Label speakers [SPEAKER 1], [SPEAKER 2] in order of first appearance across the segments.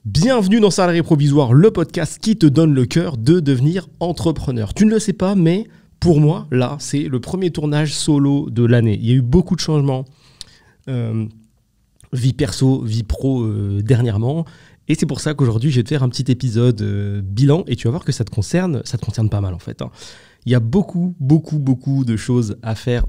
[SPEAKER 1] Bienvenue dans Salarié Provisoire, le podcast qui te donne le cœur de devenir entrepreneur. Tu ne le sais pas, mais pour moi, là, c'est le premier tournage solo de l'année. Il y a eu beaucoup de changements, vie perso, vie pro dernièrement. Et c'est pour ça qu'aujourd'hui, je vais te faire un petit épisode bilan et tu vas voir que ça te concerne pas mal en fait. Il y a beaucoup de choses à faire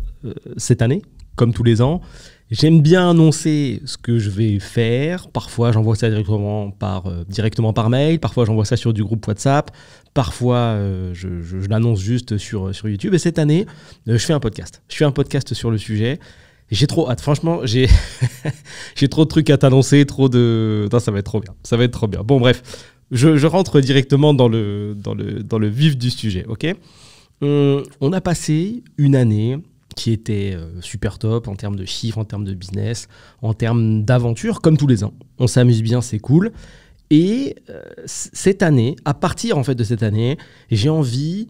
[SPEAKER 1] cette année, comme tous les ans. J'aime bien annoncer ce que je vais faire. Parfois, j'envoie ça directement par mail. Parfois, j'envoie ça sur du groupe WhatsApp. Parfois, je l'annonce juste sur YouTube. Et cette année, je fais un podcast. Je fais un podcast sur le sujet. J'ai trop hâte. Franchement, j'ai trop de trucs à t'annoncer. Non, ça va être trop bien. Ça va être trop bien. Bon, bref. Je rentre directement dans le vif du sujet. Ok. On a passé une année qui était super top en termes de chiffres, en termes de business, en termes d'aventure, comme tous les ans. On s'amuse bien, c'est cool. Et cette année, à partir en fait de cette année, j'ai envie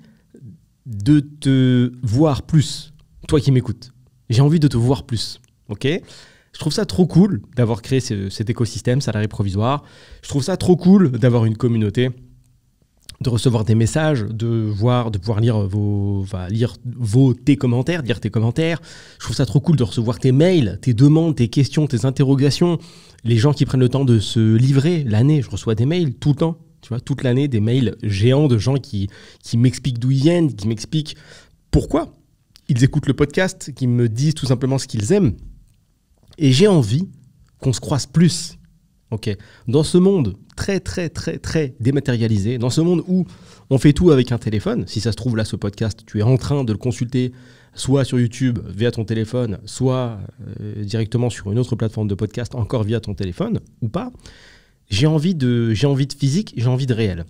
[SPEAKER 1] de te voir plus, toi qui m'écoutes. J'ai envie de te voir plus, ok ? Je trouve ça trop cool d'avoir créé cet écosystème Salarié Provisoire. Je trouve ça trop cool d'avoir une communauté, de recevoir des messages, de pouvoir lire tes commentaires, lire tes commentaires. Je trouve ça trop cool de recevoir tes mails, tes demandes, tes questions, tes interrogations. Les gens qui prennent le temps de se livrer l'année, je reçois des mails tout le temps. Tu vois, toute l'année, des mails géants de gens qui m'expliquent d'où ils viennent, qui m'expliquent pourquoi ils écoutent le podcast, qui me disent tout simplement ce qu'ils aiment. Et j'ai envie qu'on se croise plus. Okay. Dans ce monde très dématérialisé, dans ce monde où on fait tout avec un téléphone, si ça se trouve là ce podcast, tu es en train de le consulter soit sur YouTube via ton téléphone, soit directement sur une autre plateforme de podcast encore via ton téléphone ou pas, j'ai envie de physique, j'ai envie de réel.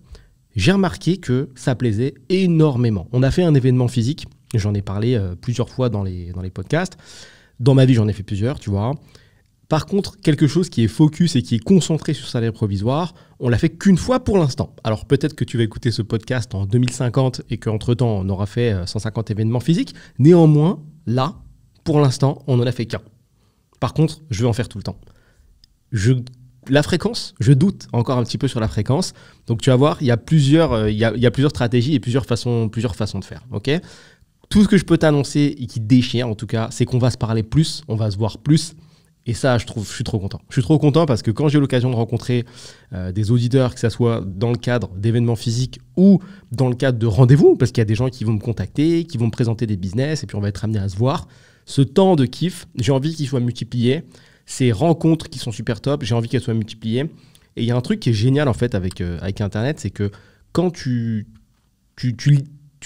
[SPEAKER 1] J'ai remarqué que ça plaisait énormément. On a fait un événement physique, j'en ai parlé plusieurs fois dans les podcasts. Dans ma vie, j'en ai fait plusieurs, tu vois. Par contre, quelque chose qui est focus et qui est concentré sur Salarié Provisoire, on l'a fait qu'une fois pour l'instant. Alors peut-être que tu vas écouter ce podcast en 2050 et qu'entre-temps, on aura fait 150 événements physiques. Néanmoins, là, pour l'instant, on n'en a fait qu'un. Par contre, je vais en faire tout le temps. La fréquence, je doute encore un petit peu sur la fréquence. Donc tu vas voir, il y a plusieurs stratégies et plusieurs façons de faire. Okay ? Tout ce que je peux t'annoncer et qui déchire en tout cas, c'est qu'on va se parler plus, on va se voir plus. Et ça, je suis trop content. Je suis trop content parce que quand j'ai l'occasion de rencontrer des auditeurs, que ce soit dans le cadre d'événements physiques ou dans le cadre de rendez-vous, parce qu'il y a des gens qui vont me contacter, qui vont me présenter des business, et puis on va être amené à se voir, ce temps de kiff, j'ai envie qu'il soit multiplié. Ces rencontres qui sont super top, j'ai envie qu'elles soient multipliées. Et il y a un truc qui est génial en fait avec Internet, c'est que quand tu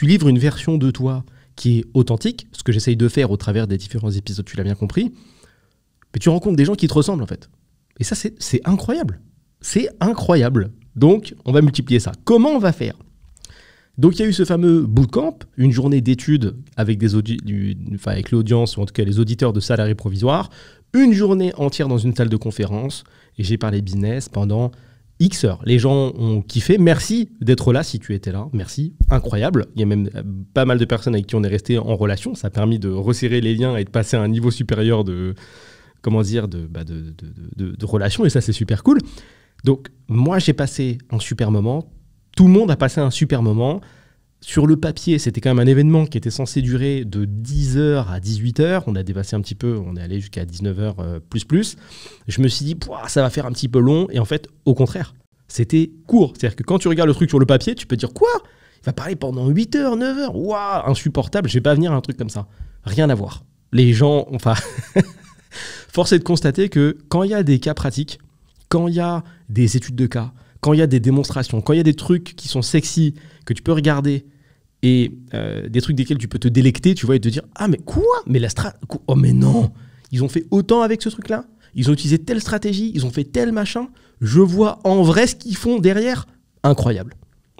[SPEAKER 1] livres une version de toi qui est authentique, ce que j'essaye de faire au travers des différents épisodes, tu l'as bien compris, mais tu rencontres des gens qui te ressemblent en fait. Et ça, c'est incroyable. C'est incroyable. Donc, on va multiplier ça. Comment on va faire ? Donc, il y a eu ce fameux bootcamp, une journée d'études avec avec l'audience, ou en tout cas les auditeurs de Salarié Provisoire, une journée entière dans une salle de conférence, et j'ai parlé business pendant X heures. Les gens ont kiffé. Merci d'être là si tu étais là. Merci. Incroyable. Il y a même pas mal de personnes avec qui on est resté en relation. Ça a permis de resserrer les liens et de passer à un niveau supérieur de relation, et ça c'est super cool. Donc moi j'ai passé un super moment, tout le monde a passé un super moment. Sur le papier, c'était quand même un événement qui était censé durer de 10h à 18h, on a dépassé un petit peu, on est allé jusqu'à 19h plus. Je me suis dit, ça va faire un petit peu long, et en fait, au contraire, c'était court. C'est-à-dire que quand tu regardes le truc sur le papier, tu peux te dire, quoi ? Il va parler pendant 8h, 9h, waouh, insupportable, je vais pas venir à un truc comme ça. Rien à voir. Les gens, force est de constater que quand il y a des cas pratiques, quand il y a des études de cas, quand il y a des démonstrations, quand il y a des trucs qui sont sexy, que tu peux regarder, et des trucs desquels tu peux te délecter, tu vois, et te dire « Ah, mais quoi ? Mais oh, mais non ! Ils ont fait autant avec ce truc-là ? Ils ont utilisé telle stratégie, ils ont fait tel machin. Je vois en vrai ce qu'ils font derrière. Incroyable. »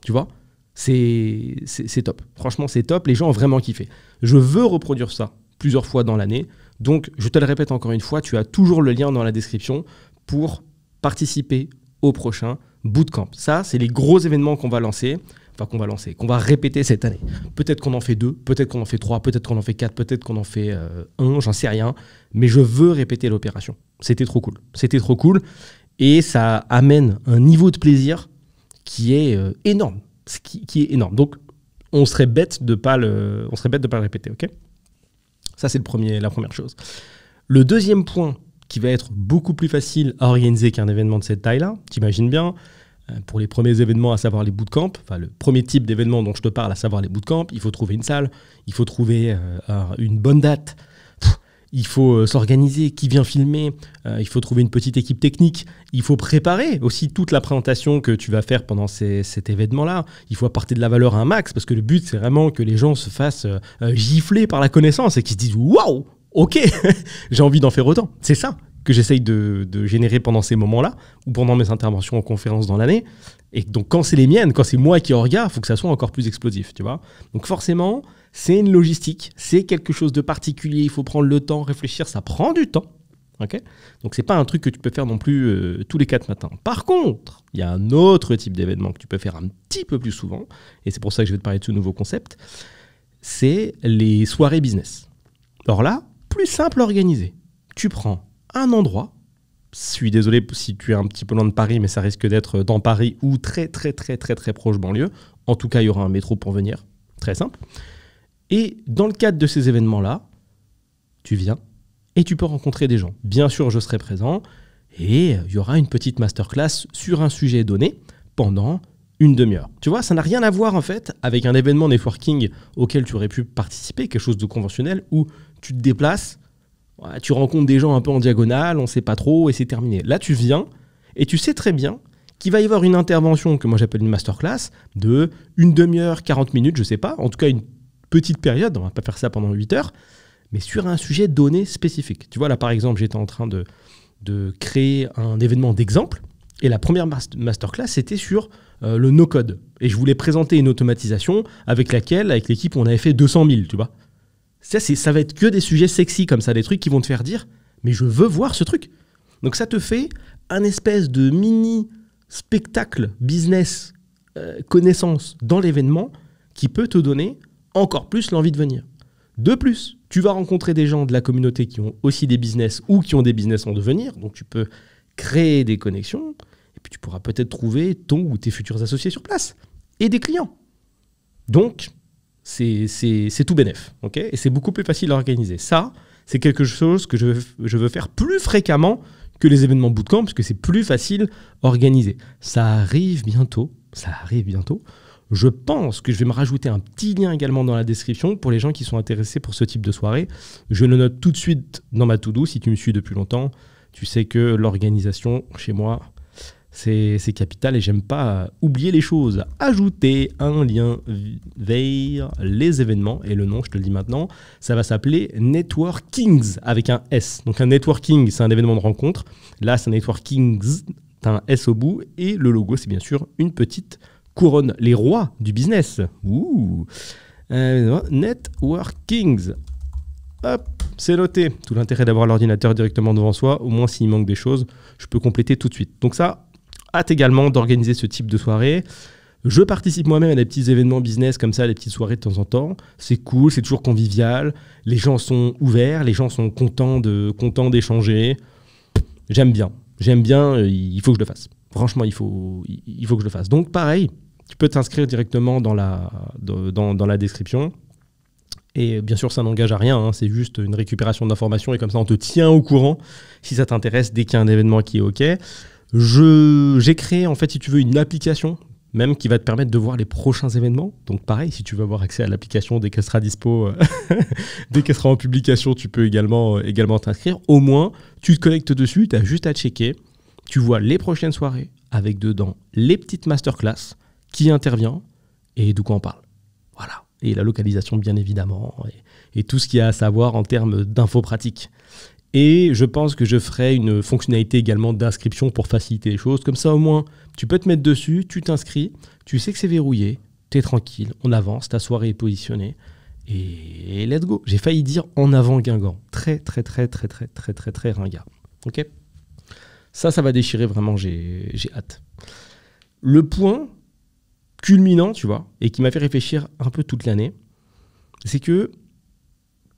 [SPEAKER 1] Tu vois ? C'est top. Franchement, c'est top. Les gens ont vraiment kiffé. Je veux reproduire ça plusieurs fois dans l'année. Donc, je te le répète encore une fois, tu as toujours le lien dans la description pour participer au prochain bootcamp. Ça, c'est les gros événements qu'on va qu'on va répéter cette année. Peut-être qu'on en fait 2, peut-être qu'on en fait 3, peut-être qu'on en fait 4, peut-être qu'on en fait 1, j'en sais rien. Mais je veux répéter l'opération. C'était trop cool. Et ça amène un niveau de plaisir qui est énorme. Qui est énorme. Donc, on serait bête de pas le répéter, ok ? Ça, c'est la première chose. Le deuxième point qui va être beaucoup plus facile à organiser qu'un événement de cette taille-là, t'imagines bien, pour les premiers événements, à savoir les bootcamps, enfin le premier type d'événement dont je te parle, à savoir les bootcamps, il faut trouver une salle, il faut trouver une bonne date, il faut s'organiser, qui vient filmer, il faut trouver une petite équipe technique, il faut préparer aussi toute la présentation que tu vas faire pendant cet événement-là, il faut apporter de la valeur à un max, parce que le but, c'est vraiment que les gens se fassent gifler par la connaissance et qu'ils se disent « Waouh, ok, j'ai envie d'en faire autant ». C'est ça que j'essaye de générer pendant ces moments-là, ou pendant mes interventions en conférence dans l'année. Et donc, quand c'est les miennes, quand c'est moi qui orga, il faut que ça soit encore plus explosif, tu vois. Donc forcément, c'est une logistique, c'est quelque chose de particulier, il faut prendre le temps, réfléchir, ça prend du temps. Okay, donc, ce n'est pas un truc que tu peux faire non plus tous les 4 matins. Par contre, il y a un autre type d'événement que tu peux faire un petit peu plus souvent, et c'est pour ça que je vais te parler de ce nouveau concept, c'est les soirées business. Alors là, plus simple à organiser. Tu prends un endroit, je suis désolé si tu es un petit peu loin de Paris, mais ça risque d'être dans Paris ou très proche banlieue. En tout cas, il y aura un métro pour venir, très simple. Et dans le cadre de ces événements-là, tu viens et tu peux rencontrer des gens. Bien sûr, je serai présent et il y aura une petite masterclass sur un sujet donné pendant une demi-heure. Tu vois, ça n'a rien à voir en fait avec un événement networking auquel tu aurais pu participer, quelque chose de conventionnel où tu te déplaces, tu rencontres des gens un peu en diagonale, on ne sait pas trop et c'est terminé. Là, tu viens et tu sais très bien qu'il va y avoir une intervention que moi j'appelle une masterclass de une demi-heure, 40 minutes, je ne sais pas, en tout cas une petite période, on ne va pas faire ça pendant 8 heures, mais sur un sujet donné spécifique. Tu vois, là par exemple, j'étais en train de créer un événement d'exemple et la première masterclass, c'était sur le no-code. Et je voulais présenter une automatisation avec laquelle, avec l'équipe, on avait fait 200 000, tu vois. Ça va être que des sujets sexy comme ça, des trucs qui vont te faire dire « mais je veux voir ce truc ». Donc ça te fait un espèce de mini spectacle business connaissance dans l'événement qui peut te donner encore plus l'envie de venir. De plus, tu vas rencontrer des gens de la communauté qui ont aussi des business ou qui ont des business en devenir, donc tu peux créer des connexions et puis tu pourras peut-être trouver ton ou tes futurs associés sur place et des clients. Donc, c'est tout bénef, ok ? Et c'est beaucoup plus facile à organiser. Ça, c'est quelque chose que je veux faire plus fréquemment que les événements bootcamp, parce que c'est plus facile à organiser. Ça arrive bientôt. Je pense que je vais me rajouter un petit lien également dans la description pour les gens qui sont intéressés pour ce type de soirée. Je le note tout de suite dans ma to-do. Si tu me suis depuis longtemps, tu sais que l'organisation chez moi, c'est capital et j'aime pas oublier les choses. Ajouter un lien vers les événements et le nom, je te le dis maintenant, ça va s'appeler Networkings avec un S. Donc un networking, c'est un événement de rencontre. Là, c'est un Networkings, t'as un S au bout et le logo, c'est bien sûr une petite couronne. Les rois du business. Ouh. Networkings. Hop, c'est noté. Tout l'intérêt d'avoir l'ordinateur directement devant soi. Au moins, s'il manque des choses, je peux compléter tout de suite. Donc ça, hâte également d'organiser ce type de soirée. Je participe moi-même à des petits événements business comme ça, des petites soirées de temps en temps. C'est cool, c'est toujours convivial. Les gens sont ouverts, les gens sont contents d'échanger. J'aime bien, il faut que je le fasse. Franchement, il faut que je le fasse. Donc pareil, tu peux t'inscrire directement dans la description. Et bien sûr, ça n'engage à rien, hein, c'est juste une récupération d'informations et comme ça, on te tient au courant si ça t'intéresse dès qu'il y a un événement qui est OK. J'ai créé, en fait, si tu veux, une application même qui va te permettre de voir les prochains événements. Donc pareil, si tu veux avoir accès à l'application dès qu'elle sera dispo, dès qu'elle sera en publication, tu peux également t'inscrire. Au moins, tu te connectes dessus, tu as juste à checker. Tu vois les prochaines soirées avec dedans les petites masterclass qui intervient et de quoi on parle. Voilà. Et la localisation, bien évidemment, et tout ce qu'il y a à savoir en termes d'infos pratiques. Et je pense que je ferai une fonctionnalité également d'inscription pour faciliter les choses. Comme ça, au moins, tu peux te mettre dessus, tu t'inscris, tu sais que c'est verrouillé, tu es tranquille, on avance, ta soirée est positionnée, et let's go. J'ai failli dire en avant Guingamp. Très ringard. Ok ? Ça va déchirer vraiment, j'ai hâte. Le point culminant, tu vois, et qui m'a fait réfléchir un peu toute l'année, c'est que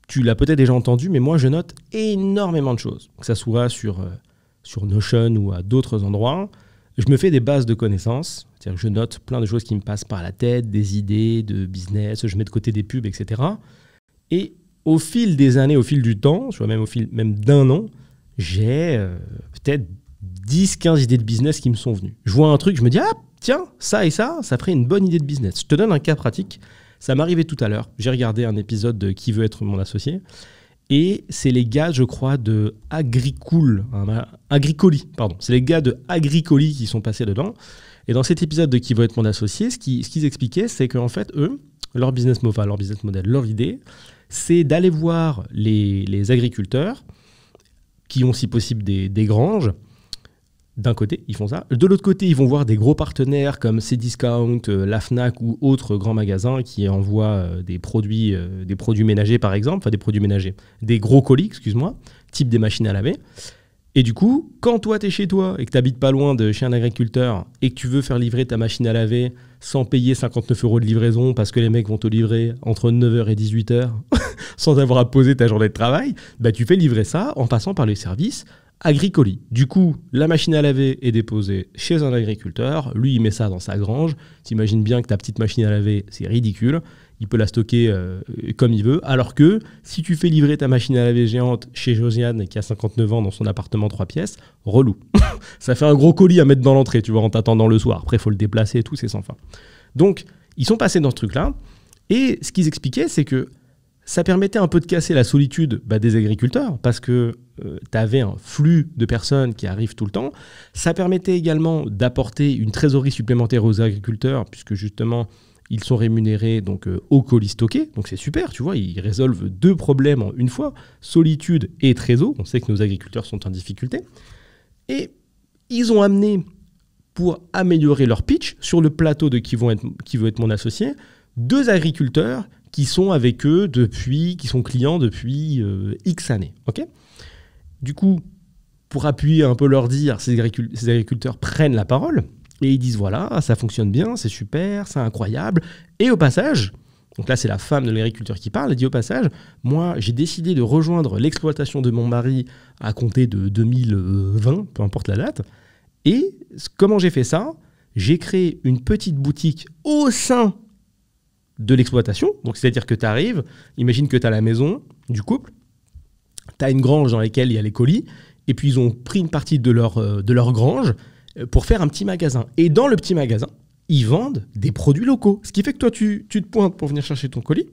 [SPEAKER 1] tu l'as peut-être déjà entendu, mais moi je note énormément de choses, que ça soit sur sur Notion ou à d'autres endroits, je me fais des bases de connaissances. C'est-à-dire que je note plein de choses qui me passent par la tête, des idées de business, je mets de côté des pubs, etc. Et au fil des années, au fil du temps, je vois même au fil même d'un an, j'ai peut-être 10-15 idées de business qui me sont venues. Je vois un truc, je me dis, ah tiens, ça et ça ferait une bonne idée de business. Je te donne un cas pratique. Ça m'arrivait tout à l'heure. J'ai regardé un épisode de Qui veut être mon associé. Et c'est les gars, je crois, de Agricoli. Pardon. C'est les gars de Agricoli qui sont passés dedans. Et dans cet épisode de Qui veut être mon associé, ce qu'ils expliquaient, c'est qu'en fait, eux, leur business model, leur idée, c'est d'aller voir les agriculteurs qui ont si possible des granges. D'un côté, ils font ça. De l'autre côté, ils vont voir des gros partenaires comme Cdiscount, la Fnac ou autres grands magasins qui envoient des produits ménagers, par exemple. Enfin, des produits ménagers. Des gros colis, excuse-moi, type des machines à laver. Et du coup, quand toi, tu es chez toi et que tu n'habites pas loin de chez un agriculteur et que tu veux faire livrer ta machine à laver sans payer 59 € de livraison parce que les mecs vont te livrer entre 9h et 18h sans avoir à poser ta journée de travail, bah, tu fais livrer ça en passant par les services Agricoli. Du coup, la machine à laver est déposée chez un agriculteur. Lui, il met ça dans sa grange. T'imagines bien que ta petite machine à laver, c'est ridicule. Il peut la stocker comme il veut. Alors que si tu fais livrer ta machine à laver géante chez Josiane, qui a 59 ans, dans son appartement 3 pièces, relou. Ça fait un gros colis à mettre dans l'entrée, tu vois, en t'attendant le soir. Après, il faut le déplacer et tout, c'est sans fin. Donc, ils sont passés dans ce truc-là. Et ce qu'ils expliquaient, c'est que ça permettait un peu de casser la solitude des agriculteurs parce que tu avais un flux de personnes qui arrivent tout le temps. Ça permettait également d'apporter une trésorerie supplémentaire aux agriculteurs puisque justement, ils sont rémunérés donc, au colis stocké. Donc c'est super, tu vois, ils résolvent 2 problèmes en une fois, solitude et trésor. On sait que nos agriculteurs sont en difficulté. Et ils ont amené, pour améliorer leur pitch, sur le plateau de Qui veut être mon associé, 2 agriculteurs qui sont avec eux qui sont clients depuis X années. Okay, du coup, pour appuyer un peu leur dire, ces agriculteurs prennent la parole et ils disent voilà, ça fonctionne bien, c'est super, c'est incroyable. Et au passage, donc là c'est la femme de l'agriculteur qui parle, elle dit au passage, moi j'ai décidé de rejoindre l'exploitation de mon mari à compter de 2020, peu importe la date. Et comment j'ai fait ça? J'ai créé une petite boutique au sein de l'exploitation. Donc, c'est-à-dire que tu arrives, imagine que tu as la maison du couple, tu as une grange dans laquelle il y a les colis, et puis ils ont pris une partie de leur grange pour faire un petit magasin. Et dans le petit magasin, ils vendent des produits locaux. Ce qui fait que toi, tu te pointes pour venir chercher ton colis,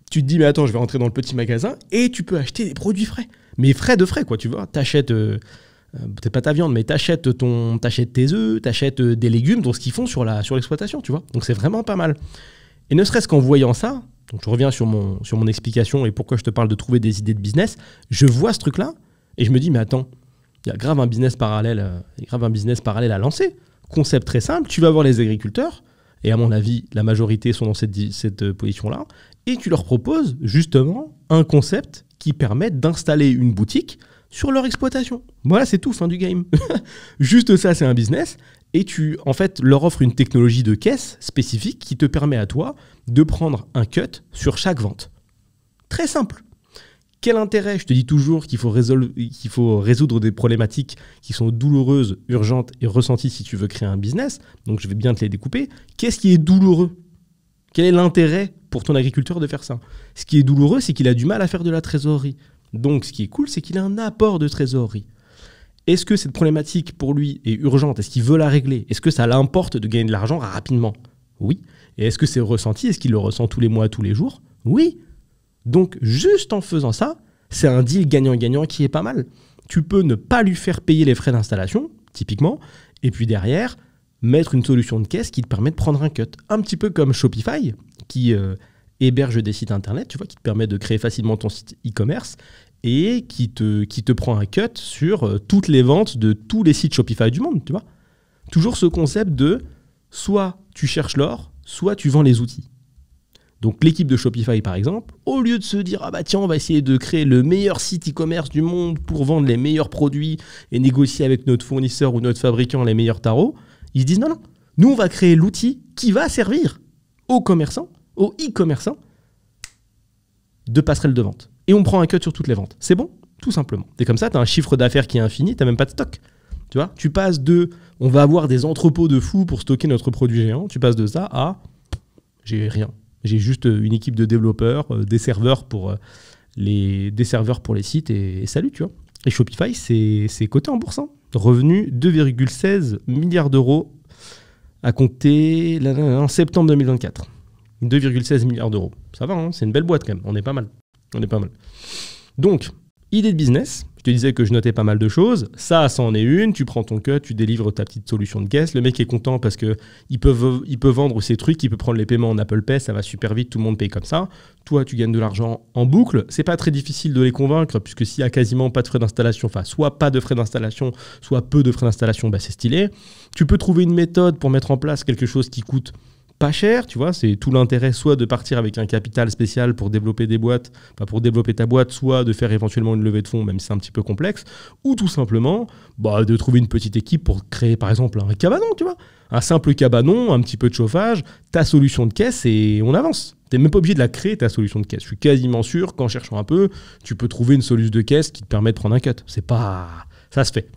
[SPEAKER 1] tu te dis, mais attends, je vais rentrer dans le petit magasin, et tu peux acheter des produits frais. Mais frais de frais, quoi, tu vois. T'achètes, peut-être pas ta viande, mais t'achètes tes œufs, t'achètes des légumes, donc ce qu'ils font sur l'exploitation, tu vois. Donc c'est vraiment pas mal. Et ne serait-ce qu'en voyant ça, donc je reviens sur mon explication et pourquoi je te parle de trouver des idées de business, je vois ce truc-là et je me dis, mais attends, il y a grave un business parallèle à lancer. Concept très simple, tu vas voir les agriculteurs, et à mon avis, la majorité sont dans cette position-là, et tu leur proposes justement un concept qui permet d'installer une boutique sur leur exploitation. Voilà, c'est tout, fin du game. Juste ça, c'est un business. Et tu, en fait, leur offres une technologie de caisse spécifique qui te permet à toi de prendre un cut sur chaque vente. Très simple. Quel intérêt? Je te dis toujours qu'il faut résoudre des problématiques qui sont douloureuses, urgentes et ressenties si tu veux créer un business. Donc, je vais bien te les découper. Qu'est-ce qui est douloureux? Quel est l'intérêt pour ton agriculteur de faire ça? Ce qui est douloureux, c'est qu'il a du mal à faire de la trésorerie. Donc, ce qui est cool, c'est qu'il a un apport de trésorerie. Est-ce que cette problématique pour lui est urgente? Est-ce qu'il veut la régler? Est-ce que ça l'importe de gagner de l'argent rapidement? Oui. Et est-ce que c'est ressenti? Est-ce qu'il le ressent tous les mois, tous les jours? Oui. Donc, juste en faisant ça, c'est un deal gagnant-gagnant qui est pas mal. Tu peux ne pas lui faire payer les frais d'installation, typiquement, et puis derrière, mettre une solution de caisse qui te permet de prendre un cut. Un petit peu comme Shopify, qui héberge des sites internet, tu vois, qui te permet de créer facilement ton site e-commerce et qui te prend un cut sur toutes les ventes de tous les sites Shopify du monde, tu vois. Toujours ce concept de soit tu cherches l'or, soit tu vends les outils. Donc l'équipe de Shopify, par exemple, au lieu de se dire « Ah bah tiens, on va essayer de créer le meilleur site e-commerce du monde pour vendre les meilleurs produits et négocier avec notre fournisseur ou notre fabricant les meilleurs tarots », ils se disent « Non, non, nous on va créer l'outil qui va servir aux commerçants, aux e-commerçants, de passerelle de vente. Et on prend un cut sur toutes les ventes. » C'est bon? tout simplement. Et comme ça, tu as un chiffre d'affaires qui est infini, tu n'as même pas de stock. Tu vois, tu passes de on va avoir des entrepôts de fous pour stocker notre produit géant, tu passes de ça à j'ai rien. J'ai juste une équipe de développeurs, des serveurs pour les sites et salut, tu vois. Et Shopify, c'est coté en bourse. Hein. Revenu 2,16 milliards d'euros à compter en septembre 2024. 2,16 milliards d'euros. Ça va, hein, c'est une belle boîte quand même. On est pas mal. Donc, idée de business. Je te disais que je notais pas mal de choses. Ça en est une. Tu prends ton cut, tu délivres ta petite solution de caisse. Le mec est content parce qu'il peut vendre ses trucs, il peut prendre les paiements en Apple Pay, ça va super vite, tout le monde paye comme ça. Toi, tu gagnes de l'argent en boucle. C'est pas très difficile de les convaincre puisque s'il y a quasiment pas de frais d'installation, enfin, soit pas de frais d'installation, soit peu de frais d'installation, bah, c'est stylé. Tu peux trouver une méthode pour mettre en place quelque chose qui coûte pas cher, tu vois, c'est tout l'intérêt soit de partir avec un capital spécial pour développer des boîtes, pas pour développer ta boîte, soit de faire éventuellement une levée de fonds, même si c'est un petit peu complexe, ou tout simplement de trouver une petite équipe pour créer par exemple un cabanon, tu vois, un simple cabanon, un petit peu de chauffage, ta solution de caisse et on avance. Tu n'es même pas obligé de la créer, ta solution de caisse. Je suis quasiment sûr qu'en cherchant un peu, tu peux trouver une solution de caisse qui te permet de prendre un cut. C'est pas... Ça se fait.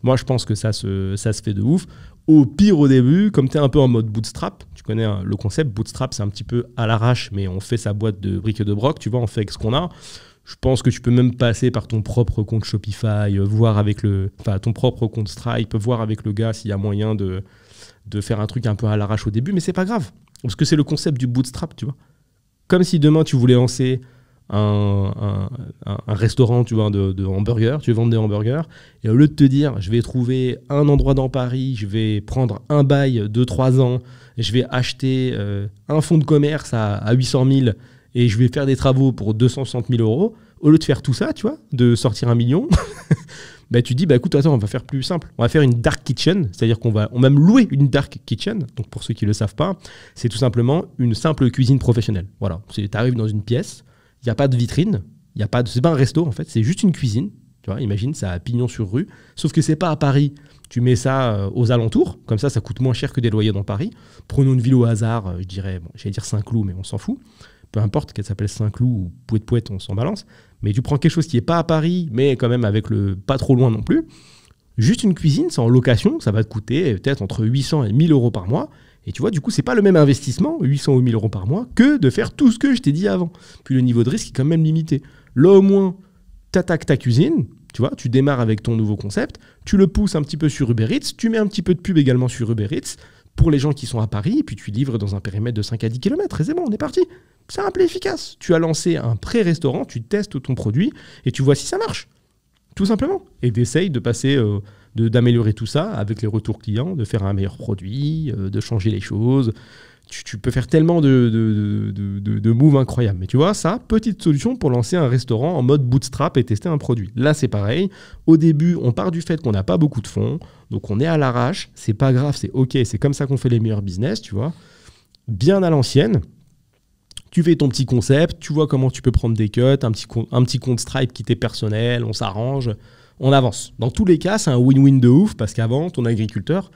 [SPEAKER 1] Moi, je pense que ça se fait de ouf. Au pire, au début, comme tu es un peu en mode bootstrap, tu connais le concept, bootstrap, c'est un petit peu à l'arrache, mais on fait sa boîte de briques et de broc, tu vois, on fait avec ce qu'on a. Je pense que tu peux même passer par ton propre compte Shopify, voir avec ton propre compte Stripe, voir avec le gars s'il y a moyen de faire un truc un peu à l'arrache au début, mais c'est pas grave, parce que c'est le concept du bootstrap, tu vois. Comme si demain, tu voulais lancer un restaurant, tu vois, de hamburgers, tu veux vendre des hamburgers, et au lieu de te dire, je vais trouver un endroit dans Paris, je vais prendre un bail de 3 ans, je vais acheter un fonds de commerce à 800 000 et je vais faire des travaux pour 260 000 euros, au lieu de faire tout ça, tu vois, de sortir 1 million, bah, tu dis, bah, écoute, attends, on va faire plus simple. On va faire une dark kitchen, c'est-à-dire qu'on va même louer une dark kitchen. Donc, pour ceux qui ne le savent pas, c'est tout simplement une simple cuisine professionnelle. Voilà, tu arrives dans une pièce, il n'y a pas de vitrine, c'est pas un resto en fait, c'est juste une cuisine. Tu vois, imagine, ça a pignon sur rue. Sauf que c'est pas à Paris. Tu mets ça aux alentours, comme ça coûte moins cher que des loyers dans Paris. Prenons une ville au hasard, j'allais dire Saint-Cloud, mais on s'en fout. Peu importe qu'elle s'appelle Saint-Cloud ou Pouet-Pouet, on s'en balance. Mais tu prends quelque chose qui n'est pas à Paris, mais quand même avec le pas trop loin non plus. Juste une cuisine, c'est en location, ça va te coûter peut-être entre 800 et 1000 euros par mois. Et tu vois, du coup, c'est pas le même investissement, 800 ou 1000 euros par mois, que de faire tout ce que je t'ai dit avant. Puis le niveau de risque est quand même limité. Là, au moins, t'attaques ta cuisine, tu vois, tu démarres avec ton nouveau concept, tu le pousses un petit peu sur Uber Eats, tu mets un petit peu de pub également sur Uber Eats pour les gens qui sont à Paris, et puis tu livres dans un périmètre de 5 à 10 km, et c'est bon, on est parti. Simple et efficace. Tu as lancé un pré-restaurant, tu testes ton produit, et tu vois si ça marche. Tout simplement. Et t'essayes de passer... d'améliorer tout ça avec les retours clients, de faire un meilleur produit, de changer les choses. Tu peux faire tellement de moves incroyables. Mais tu vois, ça, petite solution pour lancer un restaurant en mode bootstrap et tester un produit. Là, c'est pareil. Au début, on part du fait qu'on n'a pas beaucoup de fonds, donc on est à l'arrache. C'est pas grave, c'est OK. C'est comme ça qu'on fait les meilleurs business, tu vois. Bien à l'ancienne. Tu fais ton petit concept, tu vois comment tu peux prendre des cuts, un petit compte Stripe qui t'est personnel, on s'arrange. On avance. Dans tous les cas, c'est un win-win de ouf parce qu'avant, ton agriculteur,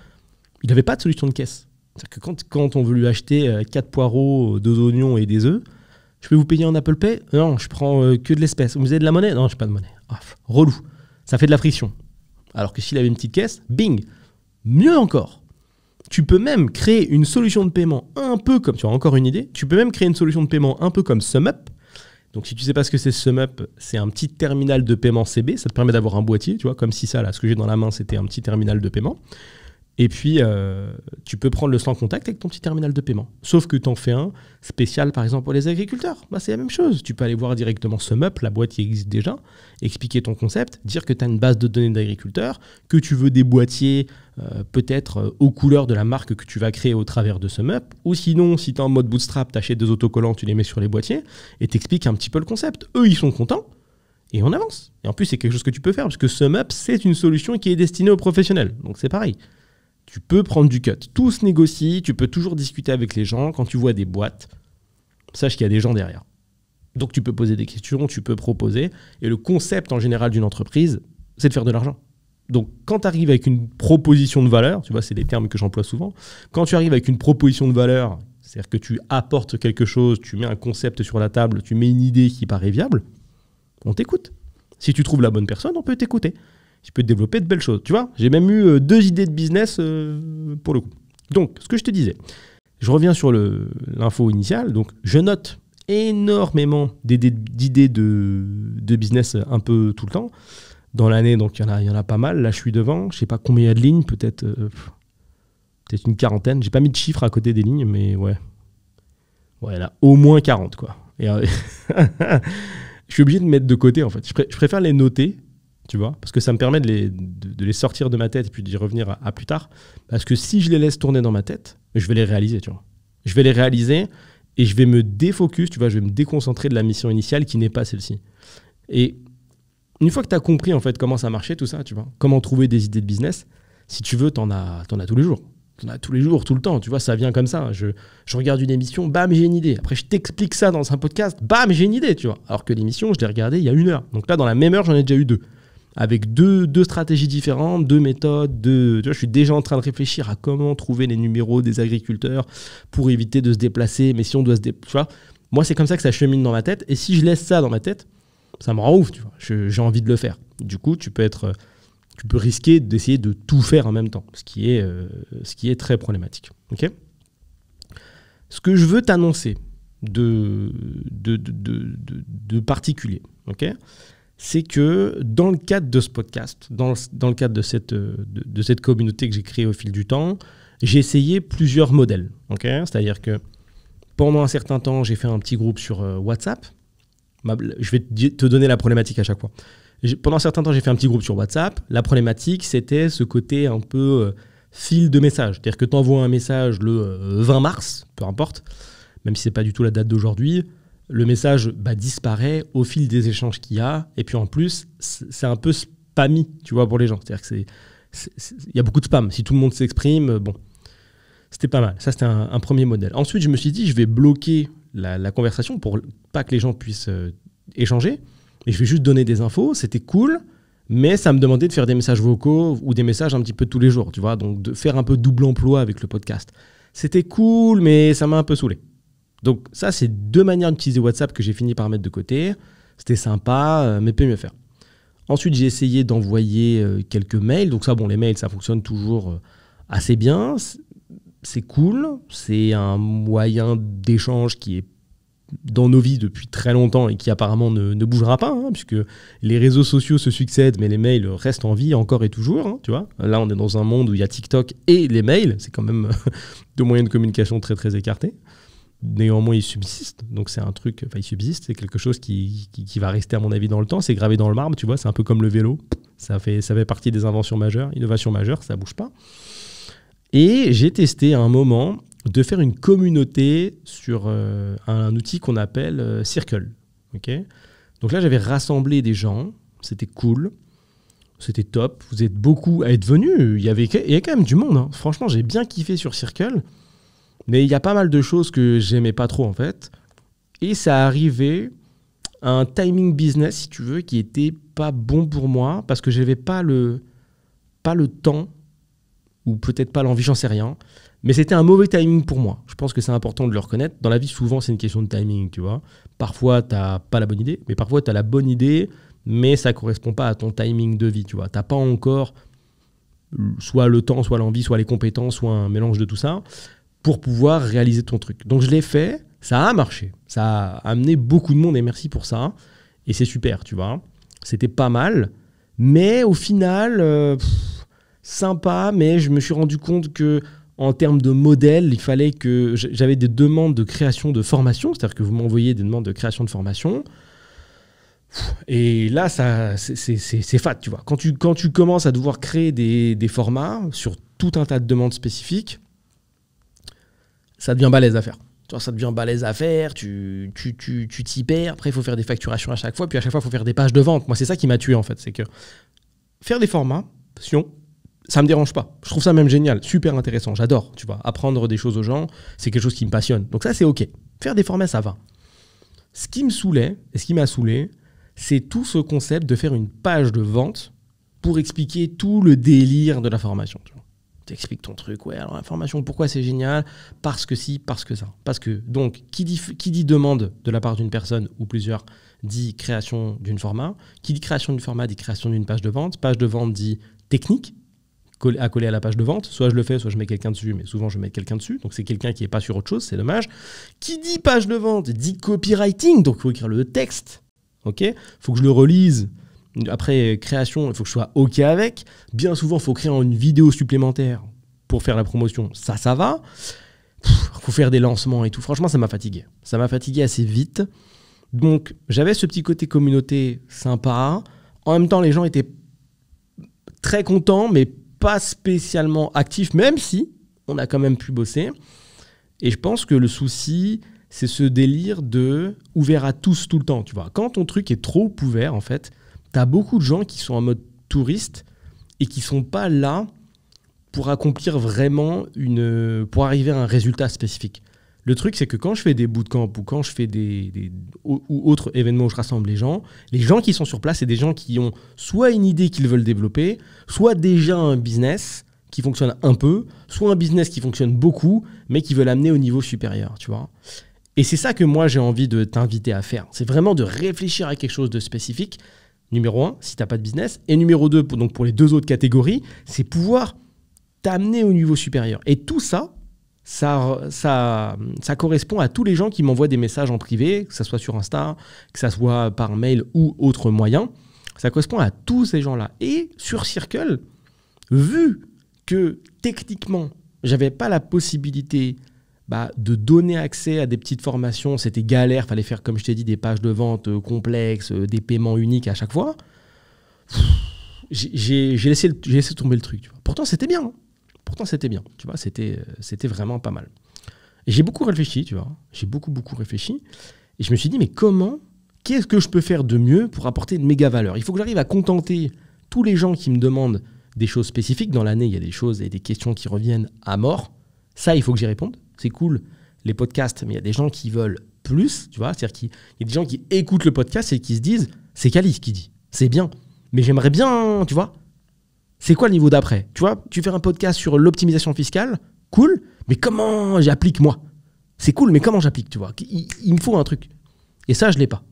[SPEAKER 1] il n'avait pas de solution de caisse. C'est-à-dire que quand on veut lui acheter 4 poireaux, 2 oignons et des œufs, je peux vous payer en Apple Pay? Non, je prends que de l'espèce. Vous avez de la monnaie? Non, je n'ai pas de monnaie. Ah, relou. Ça fait de la friction. Alors que s'il avait une petite caisse, bing. Mieux encore. Tu peux même créer une solution de paiement un peu comme... Tu as encore une idée? Tu peux même créer une solution de paiement un peu comme SumUp. Donc, si tu ne sais pas ce que c'est SumUp, c'est un petit terminal de paiement CB. Ça te permet d'avoir un boîtier, tu vois, comme si ça, là, ce que j'ai dans la main, c'était un petit terminal de paiement. Et puis, tu peux prendre le sans contact avec ton petit terminal de paiement. Sauf que tu en fais un spécial, par exemple, pour les agriculteurs. Bah, c'est la même chose. Tu peux aller voir directement SumUp, la boîte qui existe déjà, expliquer ton concept, dire que tu as une base de données d'agriculteurs, que tu veux des boîtiers peut-être aux couleurs de la marque que tu vas créer au travers de SumUp. Ou sinon, si tu es en mode bootstrap, tu achètes des autocollants, tu les mets sur les boîtiers et tu expliques un petit peu le concept. Eux, ils sont contents. Et on avance. Et en plus, c'est quelque chose que tu peux faire parce que SumUp, c'est une solution qui est destinée aux professionnels. Donc, c'est pareil. Tu peux prendre du cut. Tout se négocie, tu peux toujours discuter avec les gens. Quand tu vois des boîtes, sache qu'il y a des gens derrière. Donc tu peux poser des questions, tu peux proposer. Et le concept en général d'une entreprise, c'est de faire de l'argent. Donc quand tu arrives avec une proposition de valeur, tu vois, c'est des termes que j'emploie souvent. Quand tu arrives avec une proposition de valeur, c'est-à-dire que tu apportes quelque chose, tu mets un concept sur la table, tu mets une idée qui paraît viable, on t'écoute. Si tu trouves la bonne personne, on peut t'écouter. Tu peux développer de belles choses. Tu vois, j'ai même eu 2 idées de business pour le coup. Donc, ce que je te disais, je reviens sur l'info initiale. Donc, je note énormément d'idées de business un peu tout le temps. Dans l'année, donc il y en a pas mal. Là, je suis devant. Je ne sais pas combien il y a de lignes, peut-être une quarantaine. Je n'ai pas mis de chiffres à côté des lignes, mais ouais. Ouais, là, au moins 40, quoi. Et, je suis obligé de mettre de côté, en fait. Je préfère les noter, tu vois, parce que ça me permet de les sortir de ma tête et puis d'y revenir à plus tard. Parce que si je les laisse tourner dans ma tête, je vais les réaliser, tu vois. Je vais les réaliser et je vais me défocus, tu vois, je vais me déconcentrer de la mission initiale qui n'est pas celle-ci. Et une fois que tu as compris, en fait, comment ça marchait, tout ça, tu vois, comment trouver des idées de business, si tu veux, t'en as tous les jours. T'en as tous les jours, tout le temps, tu vois, ça vient comme ça. Je regarde une émission, bam, j'ai une idée. Après, je t'explique ça dans un podcast, bam, j'ai une idée, tu vois. Alors que l'émission, je l'ai regardée il y a 1 heure. Donc là, dans la même heure, j'en ai déjà eu 2. Avec deux stratégies différentes, 2 méthodes, tu vois, je suis déjà en train de réfléchir à comment trouver les numéros des agriculteurs pour éviter de se déplacer. Mais si on doit se déplacer, tu vois, moi, c'est comme ça que ça chemine dans ma tête. Et si je laisse ça dans ma tête, ça me rend ouf, tu vois. J'ai envie de le faire. Du coup, tu peux risquer d'essayer de tout faire en même temps, ce qui est très problématique. Okay, ce que je veux t'annoncer de particulier, okay, c'est que dans le cadre de ce podcast, dans le cadre de cette communauté que j'ai créée au fil du temps, j'ai essayé plusieurs modèles. Okay, c'est-à-dire que pendant un certain temps, j'ai fait un petit groupe sur WhatsApp. Je vais te donner la problématique à chaque fois. Pendant un certain temps, j'ai fait un petit groupe sur WhatsApp. La problématique, c'était ce côté un peu fil de message. C'est-à-dire que tu envoies un message le 20 mars, peu importe, même si ce n'est pas du tout la date d'aujourd'hui, le message disparaît au fil des échanges qu'il y a. Et puis en plus, c'est un peu spammy, tu vois, pour les gens. C'est-à-dire qu'il y a beaucoup de spam. Si tout le monde s'exprime, bon, c'était pas mal. Ça, c'était un premier modèle. Ensuite, je me suis dit, je vais bloquer la conversation pour pas que les gens puissent échanger. Et je vais juste donner des infos. C'était cool, mais ça me demandait de faire des messages vocaux ou des messages un petit peu tous les jours, tu vois. Donc, de faire un peu double emploi avec le podcast. C'était cool, mais ça m'a un peu saoulé. Donc, ça, c'est 2 manières d'utiliser WhatsApp que j'ai fini par mettre de côté. C'était sympa, mais peut mieux faire. Ensuite, j'ai essayé d'envoyer quelques mails. Donc ça, bon, les mails, ça fonctionne toujours assez bien. C'est cool. C'est un moyen d'échange qui est dans nos vies depuis très longtemps et qui apparemment ne bougera pas, hein, puisque les réseaux sociaux se succèdent, mais les mails restent en vie encore et toujours. Hein, tu vois. Là, on est dans un monde où il y a TikTok et les mails. C'est quand même 2 moyens de communication très, très écartés. Néanmoins, ils subsistent. Donc, c'est un truc... Enfin, ils subsistent. C'est quelque chose qui va rester, à mon avis, dans le temps. C'est gravé dans le marbre, tu vois. C'est un peu comme le vélo. Ça fait partie des innovations majeures. Ça ne bouge pas. Et j'ai testé à un moment de faire une communauté sur un outil qu'on appelle Circle. Okay, donc là, j'avais rassemblé des gens. C'était cool. C'était top. Vous êtes beaucoup à être venus. Il y avait quand même du monde. Hein. Franchement, j'ai bien kiffé sur Circle. Mais il y a pas mal de choses que j'aimais pas trop, en fait. Et ça arrivait à un timing business, si tu veux, qui était pas bon pour moi parce que j'avais pas le temps ou peut-être pas l'envie, j'en sais rien. Mais c'était un mauvais timing pour moi. Je pense que c'est important de le reconnaître. Dans la vie, souvent, c'est une question de timing, tu vois. Parfois, tu n'as pas la bonne idée, mais parfois, tu as la bonne idée, mais ça ne correspond pas à ton timing de vie, tu vois. Tu n'as pas encore soit le temps, soit l'envie, soit les compétences, soit un mélange de tout ça pour pouvoir réaliser ton truc. Donc, je l'ai fait. Ça a marché. Ça a amené beaucoup de monde et merci pour ça. Et c'est super, tu vois. C'était pas mal. Mais au final... sympa, mais je me suis rendu compte que en termes de modèle, il fallait que j'avais des demandes de création de formation, c'est-à-dire que vous m'envoyez des demandes de création de formation. Et là, c'est fat, tu vois. Quand tu commences à devoir créer des formats sur tout un tas de demandes spécifiques, ça devient balèze à faire. Ça devient balèze à faire, tu t'y perds. Après, il faut faire des facturations à chaque fois, puis à chaque fois, il faut faire des pages de vente. Moi, c'est ça qui m'a tué, en fait. C'est que faire des formats, ça me dérange pas. Je trouve ça même génial, super intéressant. J'adore, tu vois. Apprendre des choses aux gens, c'est quelque chose qui me passionne. Donc ça, c'est OK. Faire des formats, ça va. Ce qui me saoulait, et ce qui m'a saoulé, c'est tout ce concept de faire une page de vente pour expliquer tout le délire de la formation. Tu vois. T'expliques ton truc, ouais, alors l'information, pourquoi c'est génial? Parce que si, parce que ça. Parce que, donc, qui dit demande de la part d'une personne ou plusieurs, dit création d'une format. Qui dit création d'une format, dit création d'une page de vente. Page de vente dit technique, à coller à la page de vente. Soit je le fais, soit je mets quelqu'un dessus, mais souvent je mets quelqu'un dessus. Donc c'est quelqu'un qui n'est pas sur autre chose, c'est dommage. Qui dit page de vente, dit copywriting, donc il faut écrire le texte. Ok, faut que je le relise. Après, création, il faut que je sois OK avec. Bien souvent, il faut créer une vidéo supplémentaire pour faire la promotion. Ça va. Il faut faire des lancements et tout. Franchement, ça m'a fatigué. Ça m'a fatigué assez vite. Donc, j'avais ce petit côté communauté sympa. En même temps, les gens étaient très contents, mais pas spécialement actifs, même si on a quand même pu bosser. Et je pense que le souci, c'est ce délire de ouvert à tous tout le temps. Tu vois. Quand ton truc est trop ouvert, en fait, tu as beaucoup de gens qui sont en mode touriste et qui ne sont pas là pour accomplir vraiment pour arriver à un résultat spécifique. Le truc, c'est que quand je fais des bootcamps ou quand je fais ou autres événements où je rassemble les gens qui sont sur place, c'est des gens qui ont soit une idée qu'ils veulent développer, soit déjà un business qui fonctionne un peu, soit un business qui fonctionne beaucoup, mais qui veulent amener au niveau supérieur, tu vois. Et c'est ça que moi, j'ai envie de t'inviter à faire. C'est vraiment de réfléchir à quelque chose de spécifique. Numéro 1, si tu n'as pas de business. Et numéro 2, donc pour les deux autres catégories, c'est pouvoir t'amener au niveau supérieur. Et tout ça correspond à tous les gens qui m'envoient des messages en privé, que ce soit sur Insta, que ce soit par mail ou autre moyen. Ça correspond à tous ces gens-là. Et sur Circle, vu que techniquement, j'avais pas la possibilité de donner accès à des petites formations, c'était galère, fallait faire, comme je t'ai dit, des pages de vente complexes, des paiements uniques à chaque fois. J'ai laissé tomber le truc. Tu vois. Pourtant, c'était bien. Pourtant, c'était bien. Tu vois, c'était vraiment pas mal. Et j'ai beaucoup réfléchi, tu vois. J'ai beaucoup réfléchi. Et je me suis dit, mais qu'est-ce que je peux faire de mieux pour apporter de méga valeur? Il faut que j'arrive à contenter tous les gens qui me demandent des choses spécifiques. Dans l'année, il y a des choses et des questions qui reviennent à mort. Ça, il faut que j'y réponde. C'est cool, les podcasts, mais il y a des gens qui veulent plus, tu vois. C'est-à-dire qu'il y a des gens qui écoutent le podcast et qui se disent, c'est Kali qui dit, c'est bien, mais j'aimerais bien, tu vois. C'est quoi le niveau d'après? Tu vois, tu fais un podcast sur l'optimisation fiscale, cool, mais comment j'applique moi? C'est cool, mais comment j'applique, tu vois? Il me faut un truc. Et ça, je ne l'ai pas.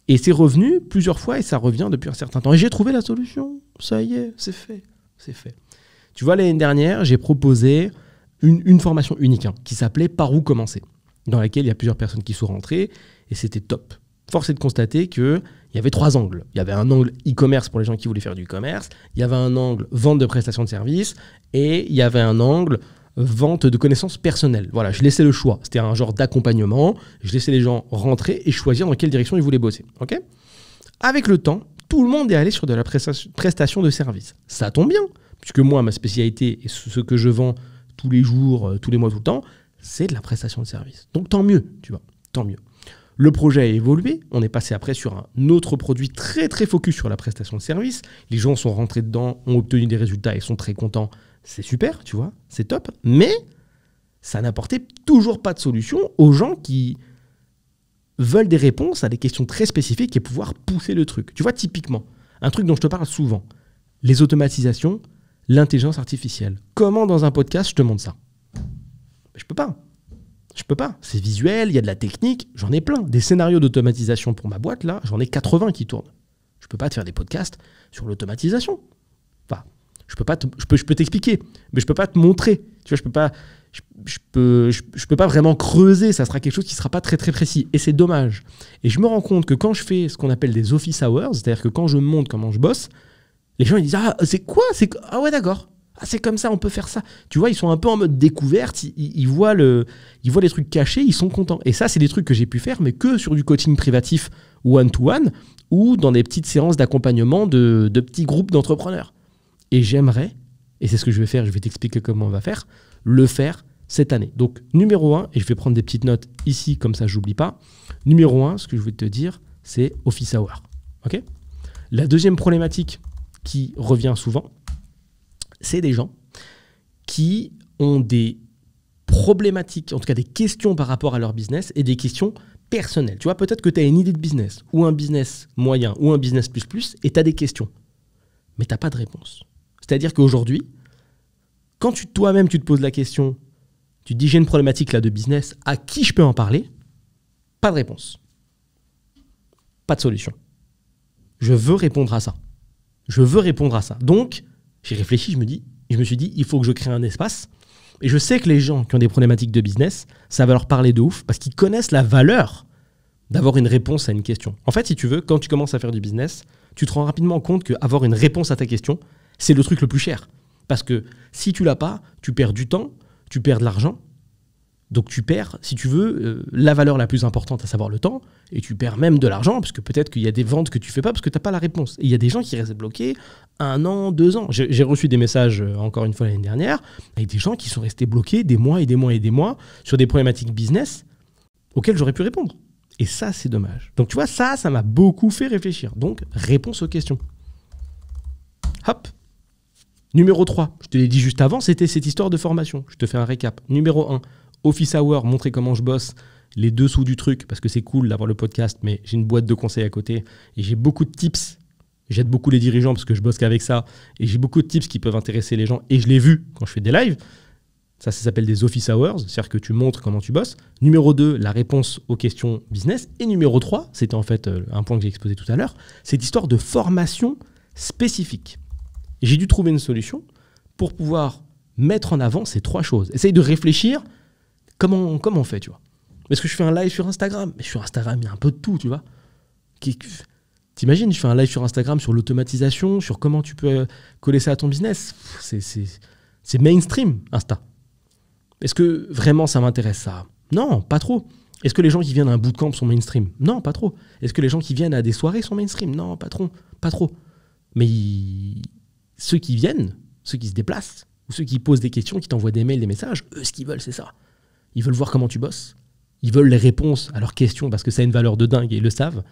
[SPEAKER 1] Et c'est revenu plusieurs fois et ça revient depuis un certain temps. Et j'ai trouvé la solution. Ça y est, c'est fait. C'est fait. Tu vois, l'année dernière, j'ai proposé une formation unique qui s'appelait « Par où commencer ?» dans laquelle il y a plusieurs personnes qui sont rentrées et c'était top. Force est de constater qu'il y avait 3 angles. Il y avait un angle e-commerce pour les gens qui voulaient faire du e-commerce, il y avait un angle vente de prestations de services et il y avait un angle vente de connaissances personnelles. Voilà, je laissais le choix. C'était un genre d'accompagnement. Je laissais les gens rentrer et choisir dans quelle direction ils voulaient bosser. Okay. Avec le temps, tout le monde est allé sur de la prestation de services. Ça tombe bien, puisque moi, ma spécialité et ce que je vends tous les jours, tous les mois, tout le temps, c'est de la prestation de service. Donc tant mieux, tu vois, tant mieux. Le projet a évolué, on est passé après sur un autre produit très très focus sur la prestation de service. Les gens sont rentrés dedans, ont obtenu des résultats et sont très contents. C'est super, tu vois, c'est top. Mais ça n'apportait toujours pas de solution aux gens qui veulent des réponses à des questions très spécifiques et pouvoir pousser le truc. Tu vois, typiquement, un truc dont je te parle souvent, les automatisations, l'intelligence artificielle. Comment dans un podcast je te montre ça? Je peux pas. Je peux pas. C'est visuel, il y a de la technique, j'en ai plein. Des scénarios d'automatisation pour ma boîte, là, j'en ai 80 qui tournent. Je peux pas te faire des podcasts sur l'automatisation. Enfin, je peux t'expliquer, mais je peux pas te montrer. Tu vois, je peux pas vraiment creuser, ça sera quelque chose qui sera pas très très précis. Et c'est dommage. Et je me rends compte que quand je fais ce qu'on appelle des office hours, c'est-à-dire que quand je montre comment je bosse, les gens ils disent « Ah, c'est quoi? Ah ouais, d'accord. Ah, c'est comme ça, on peut faire ça. » Tu vois, ils sont un peu en mode découverte, ils voient les trucs cachés, ils sont contents. Et ça, c'est des trucs que j'ai pu faire, mais que sur du coaching privatif one-to-one ou dans des petites séances d'accompagnement de petits groupes d'entrepreneurs. Et j'aimerais, et c'est ce que je vais faire, je vais t'expliquer comment on va faire, le faire cette année. Donc, numéro 1, et je vais prendre des petites notes ici, comme ça, je n'oublie pas. Numéro 1, ce que je vais te dire, c'est office hour. Okay. La deuxième problématique qui revient souvent, c'est des gens qui ont des problématiques, en tout cas des questions par rapport à leur business et des questions personnelles. Tu vois, peut-être que tu as une idée de business ou un business moyen ou un business plus et tu as des questions, mais tu n'as pas de réponse. C'est-à-dire qu'aujourd'hui, quand toi-même tu te poses la question, tu te dis j'ai une problématique là de business, à qui je peux en parler? Pas de réponse. Pas de solution. Je veux répondre à ça. Je veux répondre à ça. Donc, j'ai réfléchi, je me suis dit, il faut que je crée un espace. Et je sais que les gens qui ont des problématiques de business, ça va leur parler de ouf parce qu'ils connaissent la valeur d'avoir une réponse à une question. En fait, si tu veux, quand tu commences à faire du business, tu te rends rapidement compte qu'avoir une réponse à ta question, c'est le truc le plus cher. Parce que si tu l'as pas, tu perds du temps, tu perds de l'argent. Donc tu perds, si tu veux, la valeur la plus importante, à savoir le temps, et tu perds même de l'argent, parce que peut-être qu'il y a des ventes que tu fais pas parce que tu n'as pas la réponse. Et il y a des gens qui restent bloqués 1 an, 2 ans. J'ai reçu des messages, encore une fois l'année dernière, avec des gens qui sont restés bloqués des mois et des mois et des mois sur des problématiques business auxquelles j'aurais pu répondre. Et ça, c'est dommage. Donc tu vois, ça m'a beaucoup fait réfléchir. Donc, réponse aux questions. Hop. Numéro 3, je te l'ai dit juste avant, c'était cette histoire de formation. Je te fais un récap. Numéro 1, Office Hour, montrer comment je bosse, les dessous du truc, parce que c'est cool d'avoir le podcast, mais j'ai une boîte de conseils à côté et j'ai beaucoup de tips. J'aide beaucoup les dirigeants parce que je bosse qu'avec ça et j'ai beaucoup de tips qui peuvent intéresser les gens et je l'ai vu quand je fais des lives. Ça s'appelle des Office Hours, c'est-à-dire que tu montres comment tu bosses. Numéro 2, la réponse aux questions business. Et numéro 3, c'était en fait un point que j'ai exposé tout à l'heure, cette histoire de formation spécifique. Et j'ai dû trouver une solution pour pouvoir mettre en avant ces 3 choses. Essaye de réfléchir comment on fait, tu vois. Est-ce que je fais un live sur Instagram? Mais sur Instagram, il y a un peu de tout, tu vois. T'imagines, je fais un live sur Instagram sur l'automatisation, sur comment tu peux coller ça à ton business. C'est mainstream, Insta. Est-ce que vraiment ça m'intéresse ça? Non, pas trop. Est-ce que les gens qui viennent à un bootcamp sont mainstream? Non, pas trop. Est-ce que les gens qui viennent à des soirées sont mainstream? Non, pas trop. Mais ceux qui viennent, ceux qui se déplacent, ou ceux qui posent des questions, qui t'envoient des mails, des messages, eux, ce qu'ils veulent, c'est ça. Ils veulent voir comment tu bosses. Ils veulent les réponses à leurs questions parce que ça a une valeur de dingue et ils le savent.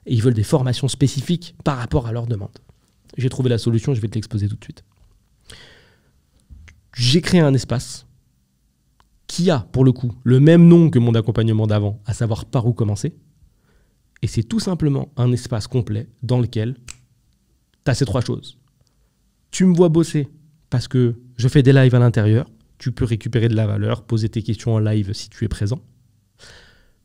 [SPEAKER 1] Et ils veulent des formations spécifiques par rapport à leurs demandes. J'ai trouvé la solution, je vais te l'exposer tout de suite. J'ai créé un espace qui a, pour le coup, le même nom que mon accompagnement d'avant, à savoir par où commencer. Et c'est tout simplement un espace complet dans lequel tu as ces 3 choses. Tu me vois bosser parce que je fais des lives à l'intérieur. Tu peux récupérer de la valeur, poser tes questions en live si tu es présent.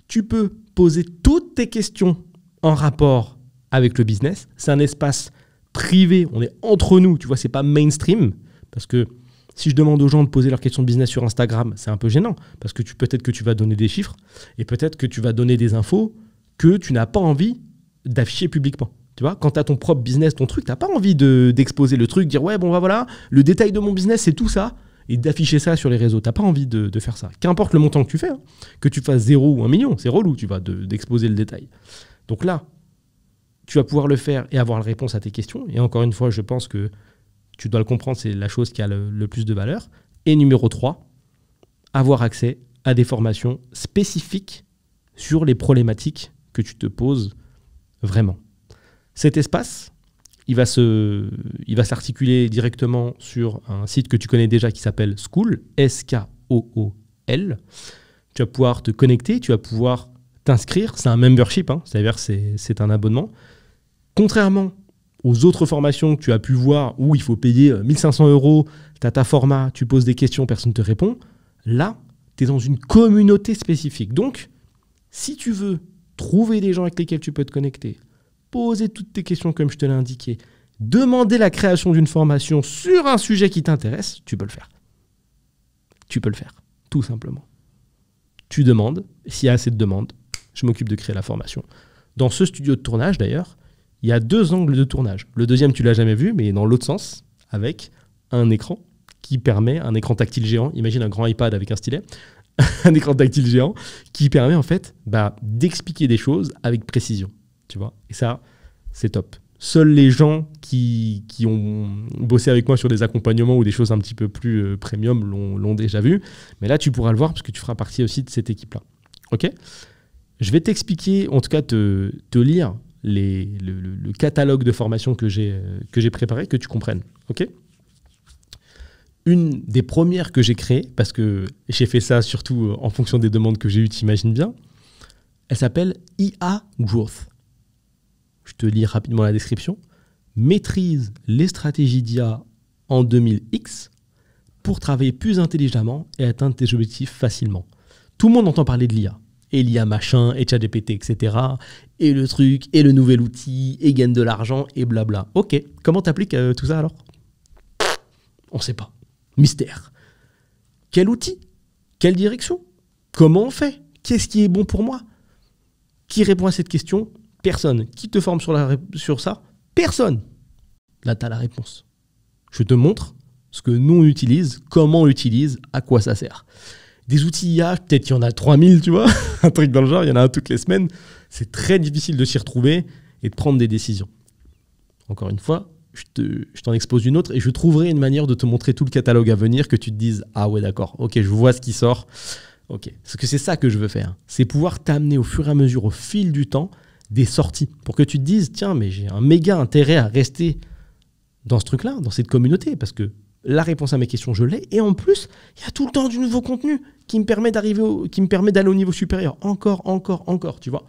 [SPEAKER 1] Tu peux poser toutes tes questions en rapport avec le business. C'est un espace privé, on est entre nous, tu vois, c'est pas mainstream. Parce que si je demande aux gens de poser leurs questions de business sur Instagram, c'est un peu gênant. Parce que peut-être que tu vas donner des chiffres et peut-être que tu vas donner des infos que tu n'as pas envie d'afficher publiquement. Tu vois, quand tu as ton propre business, ton truc, tu n'as pas envie d'exposer le truc, dire ouais, bon, voilà, le détail de mon business, c'est tout ça. Et d'afficher ça sur les réseaux. Tu n'as pas envie de faire ça. Qu'importe le montant que tu fais, hein, que tu fasses 0 ou 1 million, c'est relou, tu vas d'exposer le détail. Donc là, tu vas pouvoir le faire et avoir la réponse à tes questions. Et encore une fois, je pense que tu dois le comprendre, c'est la chose qui a le plus de valeur. Et numéro 3, avoir accès à des formations spécifiques sur les problématiques que tu te poses vraiment. Cet espace, il va s'articuler directement sur un site que tu connais déjà qui s'appelle Skool, S-K-O-O-L. Tu vas pouvoir te connecter, tu vas pouvoir t'inscrire. C'est un membership, hein, c'est-à-dire c'est un abonnement. Contrairement aux autres formations que tu as pu voir où il faut payer 1 500 €, tu as ta format, tu poses des questions, personne ne te répond. Là, tu es dans une communauté spécifique. Donc, si tu veux trouver des gens avec lesquels tu peux te connecter, poser toutes tes questions comme je te l'ai indiqué, demander la création d'une formation sur un sujet qui t'intéresse, tu peux le faire. Tu peux le faire, tout simplement. Tu demandes, s'il y a assez de demandes, je m'occupe de créer la formation. Dans ce studio de tournage, d'ailleurs, il y a 2 angles de tournage. Le deuxième, tu ne l'as jamais vu, mais dans l'autre sens, avec un écran qui permet, un écran tactile géant, imagine un grand iPad avec un stylet, un écran tactile géant qui permet en fait d'expliquer des choses avec précision. Tu vois, et ça, c'est top. Seuls les gens qui ont bossé avec moi sur des accompagnements ou des choses un petit peu plus premium l'ont déjà vu. Mais là, tu pourras le voir parce que tu feras partie aussi de cette équipe-là. OK ? Je vais t'expliquer, en tout cas te lire le catalogue de formation que j'ai préparé, que tu comprennes. OK ? Une des premières que j'ai créées, parce que j'ai fait ça surtout en fonction des demandes que j'ai eues, t'imagines bien, elle s'appelle IA Growth. Je te lis rapidement la description. Maîtrise les stratégies d'IA en 2000X pour travailler plus intelligemment et atteindre tes objectifs facilement. Tout le monde entend parler de l'IA. Et l'IA machin, et ChatGPT, etc. Et le truc, et le nouvel outil, et gagne de l'argent, et blabla. Ok, comment t'appliques tout ça alors? On sait pas. Mystère. Quel outil? Quelle direction? Comment on fait? Qu'est-ce qui est bon pour moi? Qui répond à cette question? Personne. Qui te forme sur ça? Personne. Là, tu as la réponse. Je te montre ce que nous on utilise, comment on l'utilise, à quoi ça sert. Des outils IA, peut-être qu'il y en a 3000, tu vois, un truc dans le genre, il y en a un toutes les semaines. C'est très difficile de s'y retrouver et de prendre des décisions. Encore une fois, je t'en expose une autre et je trouverai une manière de te montrer tout le catalogue à venir, que tu te dises « Ah ouais, d'accord, ok, je vois ce qui sort. » Ok, parce que c'est ça que je veux faire. C'est pouvoir t'amener au fur et à mesure, au fil du temps, des sorties. Pour que tu te dises « Tiens, mais j'ai un méga intérêt à rester dans ce truc-là, dans cette communauté, parce que la réponse à mes questions, je l'ai. Et en plus, il y a tout le temps du nouveau contenu qui me permet d'aller au niveau supérieur. Encore, tu vois.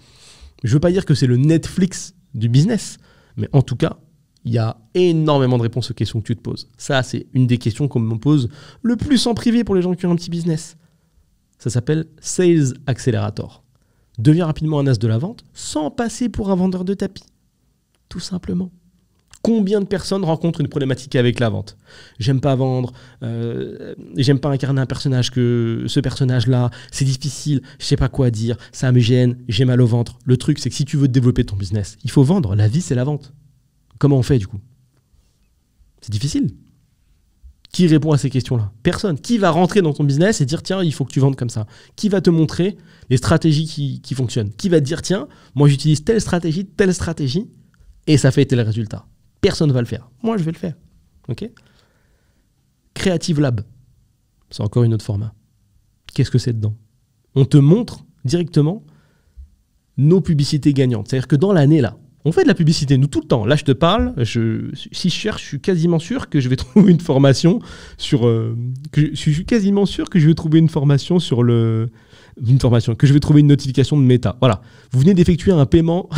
[SPEAKER 1] Je ne veux pas dire que c'est le Netflix du business, mais en tout cas, il y a énormément de réponses aux questions que tu te poses. Ça, c'est une des questions qu'on me pose le plus en privé pour les gens qui ont un petit business. Ça s'appelle Sales Accelerator. Deviens rapidement un as de la vente sans passer pour un vendeur de tapis. Tout simplement. Combien de personnes rencontrent une problématique avec la vente? J'aime pas vendre, j'aime pas incarner un personnage, que ce personnage-là, c'est difficile, je sais pas quoi dire, ça me gêne, j'ai mal au ventre. Le truc, c'est que si tu veux développer ton business, il faut vendre. La vie, c'est la vente. Comment on fait du coup? C'est difficile. Qui répond à ces questions-là? Personne. Qui va rentrer dans ton business et dire tiens, il faut que tu vendes comme ça? Qui va te montrer les stratégies qui fonctionnent? Qui va te dire tiens, moi j'utilise telle stratégie, et ça fait tel résultat? Personne ne va le faire. Moi, je vais le faire. Ok? Creative Lab. C'est encore une autre format. Qu'est-ce que c'est dedans? On te montre directement nos publicités gagnantes. C'est-à-dire que dans l'année, là, on fait de la publicité, nous, tout le temps. Là, je te parle, si je cherche, je suis quasiment sûr que je vais trouver une formation sur... que je vais trouver une notification de Meta. Voilà. Vous venez d'effectuer un paiement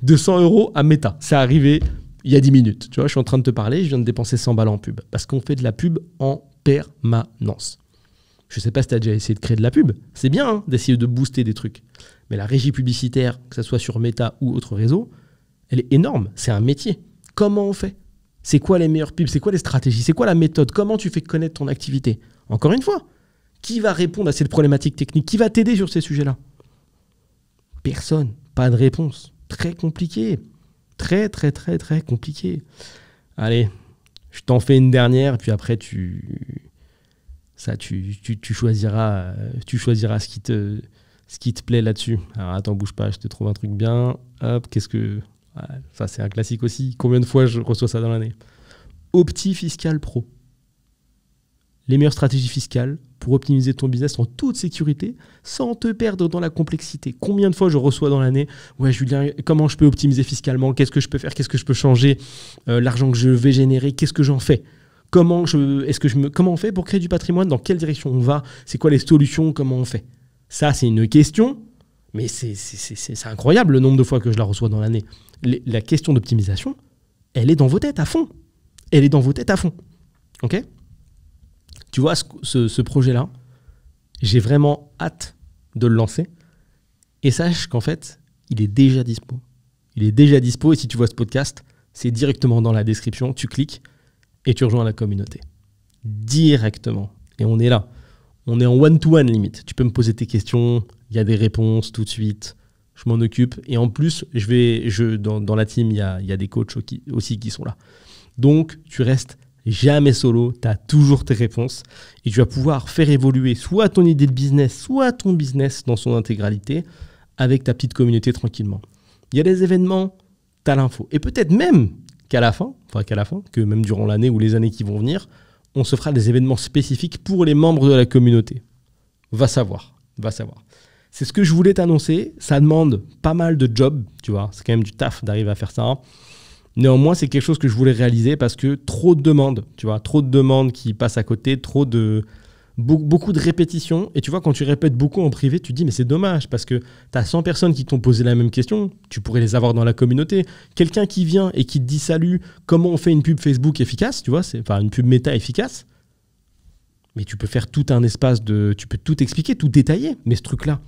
[SPEAKER 1] de 100 € à Meta. C'est arrivé il y a 10 minutes. Tu vois, je suis en train de te parler, je viens de dépenser 100 balles en pub. Parce qu'on fait de la pub en permanence. Je ne sais pas si tu as déjà essayé de créer de la pub. C'est bien hein, d'essayer de booster des trucs. Mais la régie publicitaire, que ce soit sur Meta ou autre réseau, elle est énorme. C'est un métier. Comment on fait? C'est quoi les meilleures pubs? C'est quoi les stratégies? C'est quoi la méthode? Comment tu fais connaître ton activité? Encore une fois, qui va répondre à cette problématique technique? Qui va t'aider sur ces sujets-là? Personne. Pas de réponse. Très compliqué. Très compliqué. Allez, je t'en fais une dernière, puis après, tu choisiras ce qui te plaît là-dessus. Alors, attends, bouge pas, je te trouve un truc bien. Hop, ça, c'est un classique aussi. Combien de fois je reçois ça dans l'année? Opti Fiscal Pro. Les meilleures stratégies fiscales pour optimiser ton business en toute sécurité sans te perdre dans la complexité. Combien de fois je reçois dans l'année? Ouais, Julien, comment je peux optimiser fiscalement? Qu'est-ce que je peux faire? Qu'est-ce que je peux changer? L'argent que je vais générer, qu'est-ce que j'en fais? Comment on fait pour créer du patrimoine? Dans quelle direction on va? C'est quoi les solutions? Comment on fait? Ça, c'est une question, mais c'est incroyable le nombre de fois que je la reçois dans l'année. La question d'optimisation, elle est dans vos têtes à fond. Elle est dans vos têtes à fond. Ok? Tu vois, ce projet-là, j'ai vraiment hâte de le lancer. Et sache qu'en fait, il est déjà dispo. Il est déjà dispo et si tu vois ce podcast, c'est directement dans la description. Tu cliques et tu rejoins la communauté. Directement. Et on est là. On est en one-to-one limite. Tu peux me poser tes questions. Il y a des réponses tout de suite. Je m'en occupe. Et en plus, dans la team, il y a des coachs aussi qui sont là. Donc, tu restes jamais solo, tu as toujours tes réponses et tu vas pouvoir faire évoluer soit ton idée de business, soit ton business dans son intégralité avec ta petite communauté tranquillement. Il y a des événements, tu as l'info. Et peut-être même que même durant l'année ou les années qui vont venir, on se fera des événements spécifiques pour les membres de la communauté. Va savoir. C'est ce que je voulais t'annoncer. Ça demande pas mal de jobs, tu vois. C'est quand même du taf d'arriver à faire ça. Néanmoins, c'est quelque chose que je voulais réaliser parce que trop de demandes, tu vois, trop de demandes qui passent à côté, beaucoup de répétitions. Et tu vois, quand tu répètes beaucoup en privé, tu te dis, mais c'est dommage parce que tu as 100 personnes qui t'ont posé la même question. Tu pourrais les avoir dans la communauté. Quelqu'un qui vient et qui te dit, salut, comment on fait une pub Facebook efficace, tu vois, une pub méta efficace. Mais tu peux faire tout un espace de... Tu peux tout expliquer, tout détailler. Mais ce truc-là,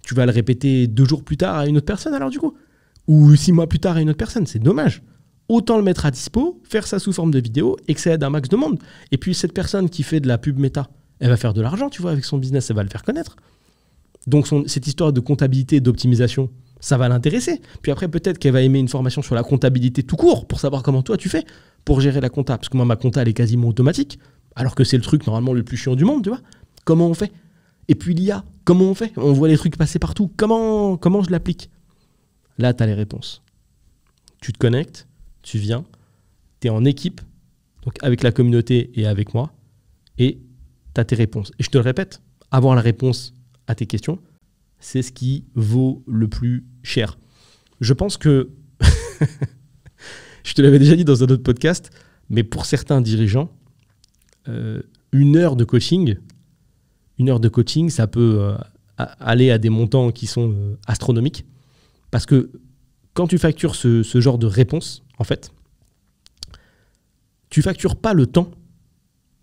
[SPEAKER 1] tu vas le répéter 2 jours plus tard à une autre personne alors du coup. Ou 6 mois plus tard à une autre personne. C'est dommage. Autant le mettre à dispo, faire ça sous forme de vidéo et que ça aide un max de monde. Et puis cette personne qui fait de la pub méta, elle va faire de l'argent, tu vois, avec son business, elle va le faire connaître. Donc cette histoire de comptabilité et d'optimisation, ça va l'intéresser. Puis après, peut-être qu'elle va aimer une formation sur la comptabilité tout court pour savoir comment toi tu fais pour gérer la compta. Parce que moi, ma compta, elle est quasiment automatique. Alors que c'est le truc normalement le plus chiant du monde, tu vois. Comment on fait? Et puis l'IA, comment on fait? On voit les trucs passer partout. Comment je l'applique? Là, tu as les réponses. Tu te connectes, tu viens, tu es en équipe, donc avec la communauté et avec moi, et tu as tes réponses. Et je te le répète, avoir la réponse à tes questions, c'est ce qui vaut le plus cher. Je pense que, je te l'avais déjà dit dans un autre podcast, mais pour certains dirigeants, une heure de coaching, ça peut aller à des montants qui sont astronomiques. Parce que quand tu factures ce genre de réponse, en fait, tu factures pas le temps,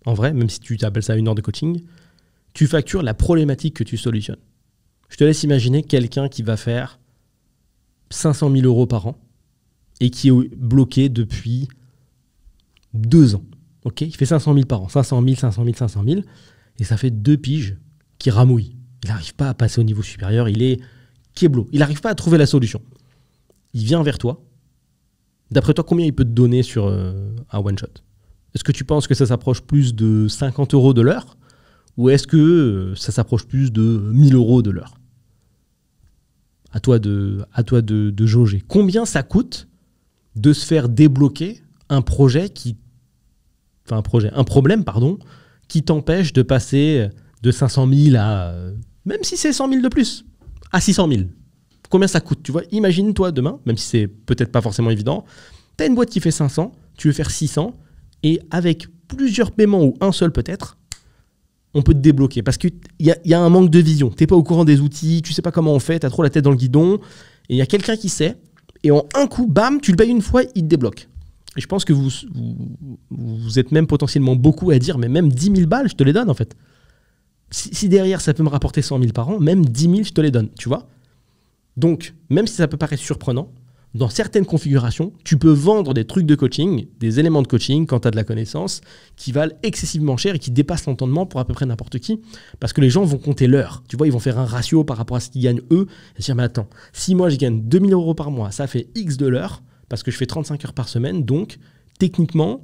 [SPEAKER 1] en vrai, même si tu appelles ça une heure de coaching, tu factures la problématique que tu solutionnes. Je te laisse imaginer quelqu'un qui va faire 500 000 euros par an et qui est bloqué depuis 2 ans. Okay, il fait 500 000 par an, 500 000, 500 000, 500 000, et ça fait 2 piges qui ramouille. Il n'arrive pas à passer au niveau supérieur, il est kéblo. Il n'arrive pas à trouver la solution. Il vient vers toi. D'après toi, combien il peut te donner sur un one-shot? Est-ce que tu penses que ça s'approche plus de 50 euros de l'heure? Ou est-ce que ça s'approche plus de 1000 euros de l'heure? À toi de jauger. Combien ça coûte de se faire débloquer un problème qui t'empêche de passer de 500 000 à, même si c'est 100 000 de plus, à 600 000. Combien ça coûte? Tu vois, imagine-toi demain, même si c'est peut-être pas forcément évident, tu as une boîte qui fait 500, tu veux faire 600, et avec plusieurs paiements ou un seul peut-être, on peut te débloquer. Parce qu'il y a un manque de vision. Tu n'es pas au courant des outils, tu sais pas comment on fait, tu as trop la tête dans le guidon, et il y a quelqu'un qui sait, et en un coup, bam, tu le payes une fois, il te débloque. Et je pense que vous êtes même potentiellement beaucoup à dire, mais même 10 000 balles, je te les donne en fait. Si derrière, ça peut me rapporter 100 000 par an, même 10 000, je te les donne, tu vois. Donc, même si ça peut paraître surprenant, dans certaines configurations, tu peux vendre des trucs de coaching, des éléments de coaching, quand tu as de la connaissance, qui valent excessivement cher et qui dépassent l'entendement pour à peu près n'importe qui, parce que les gens vont compter l'heure. Tu vois, ils vont faire un ratio par rapport à ce qu'ils gagnent eux, et se dire, mais attends, si moi je gagne 2 000 euros par mois, ça fait X de l'heure, parce que je fais 35 heures par semaine, donc techniquement,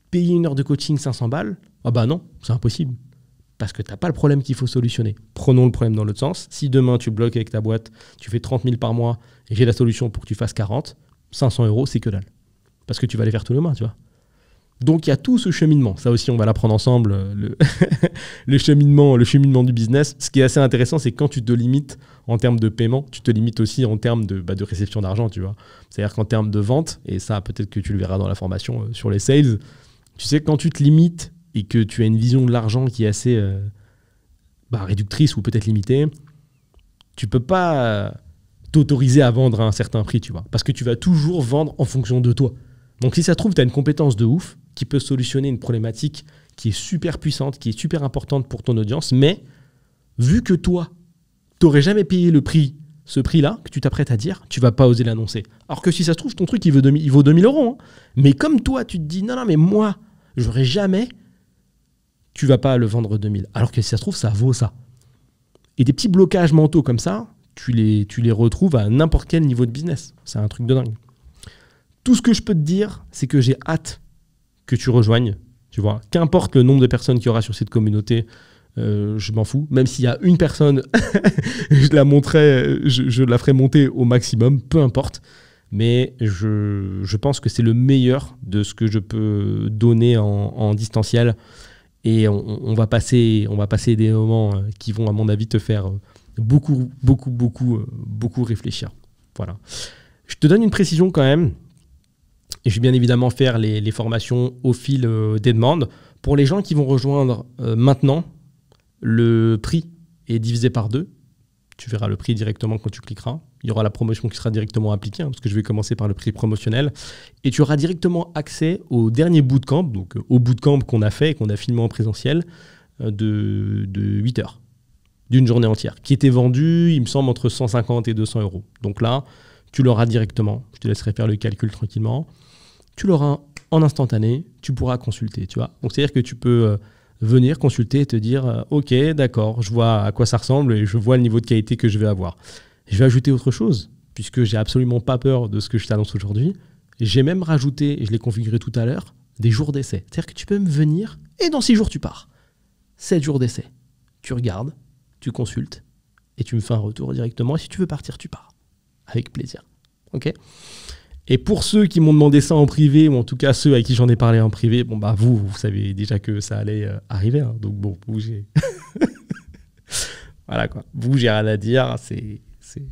[SPEAKER 1] payer une heure de coaching 500 balles, ah bah non, c'est impossible. Parce que tu n'as pas le problème qu'il faut solutionner. Prenons le problème dans l'autre sens. Si demain tu bloques avec ta boîte, tu fais 30 000 par mois et j'ai la solution pour que tu fasses 40, 500 euros, c'est que dalle. Parce que tu vas les faire tous les mois, tu vois. Donc il y a tout ce cheminement. Ça aussi, on va l'apprendre ensemble, le cheminement du business. Ce qui est assez intéressant, c'est que quand tu te limites en termes de paiement, tu te limites aussi en termes de réception d'argent, tu vois. C'est-à-dire qu'en termes de vente, et ça peut-être que tu le verras dans la formation sur les sales, tu sais, quand tu te limites et que tu as une vision de l'argent qui est assez réductrice ou peut-être limitée, tu peux pas t'autoriser à vendre à un certain prix, tu vois. Parce que tu vas toujours vendre en fonction de toi. Donc si ça se trouve, tu as une compétence de ouf qui peut solutionner une problématique qui est super puissante, qui est super importante pour ton audience, mais vu que toi, tu n'aurais jamais payé ce prix-là, que tu t'apprêtes à dire, tu vas pas oser l'annoncer. Alors que si ça se trouve, ton truc, il vaut 2000 euros. Hein. Mais comme toi, tu te dis, non, mais moi, j'aurais jamais... tu vas pas le vendre 2000. Alors que si ça se trouve, ça vaut ça. Et des petits blocages mentaux comme ça, tu les retrouves à n'importe quel niveau de business. C'est un truc de dingue. Tout ce que je peux te dire, c'est que j'ai hâte que tu rejoignes. Tu vois, qu'importe le nombre de personnes qu'il y aura sur cette communauté, je m'en fous. Même s'il y a une personne, je la ferai monter au maximum, peu importe. Mais je pense que c'est le meilleur de ce que je peux donner en distanciel. Et on va passer des moments qui vont, à mon avis, te faire beaucoup réfléchir. Voilà. Je te donne une précision quand même. Et je vais bien évidemment faire les formations au fil des demandes. Pour les gens qui vont rejoindre maintenant, le prix est divisé par 2. Tu verras le prix directement quand tu cliqueras. Il y aura la promotion qui sera directement appliquée, parce que je vais commencer par le prix promotionnel. Et tu auras directement accès au dernier bootcamp, donc au bootcamp qu'on a fait et qu'on a filmé en présentiel, de 8 heures, d'une journée entière, qui était vendu, il me semble, entre 150 et 200 euros. Donc là, tu l'auras directement. Je te laisserai faire le calcul tranquillement. Tu l'auras en instantané, tu pourras consulter, tu vois. Donc c'est-à-dire que tu peux venir consulter et te dire ok, d'accord, je vois à quoi ça ressemble et je vois le niveau de qualité que je vais avoir. Je vais ajouter autre chose, puisque j'ai absolument pas peur de ce que je t'annonce aujourd'hui. J'ai même rajouté, et je l'ai configuré tout à l'heure, des jours d'essai. C'est-à-dire que tu peux me venir et dans 6 jours, tu pars. 7 jours d'essai. Tu regardes, tu consultes et tu me fais un retour directement. Et si tu veux partir, tu pars. Avec plaisir. Ok ? Et pour ceux qui m'ont demandé ça en privé, ou en tout cas ceux à qui j'en ai parlé en privé, bon bah vous savez déjà que ça allait arriver. Hein, donc bon, vous, j'ai... voilà quoi. Vous, j'ai rien à dire.